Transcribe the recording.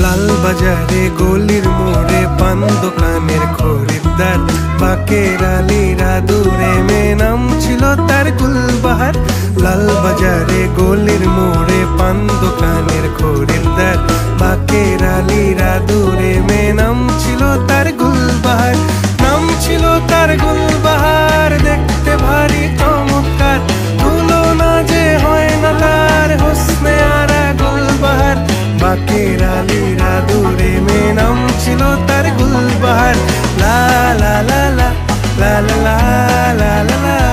লাল বাজারে গলির মোড়ে পান দোকানের খরিদ্দার, বাকের আলীরা দূরে মেয়ে নাম ছিল তার গুলবাহার। লাল বাজারে গলির মোড়ে পান দোকানের খরিদ্দার, বাকের আলীরা দূরে মেয়ে নাম ছিল তার গুলবাহার। নাম ছিল তার গুলবাহার, দেখতে ভারী চমৎকার, তুলনা যে হয় না তার হোসনে আরা গুলবাহার। বাকের আলীরা দূরে মেয়ে নাম ছিল তার গুলবাহার। লা লা লা লা লা লা লা লা লা।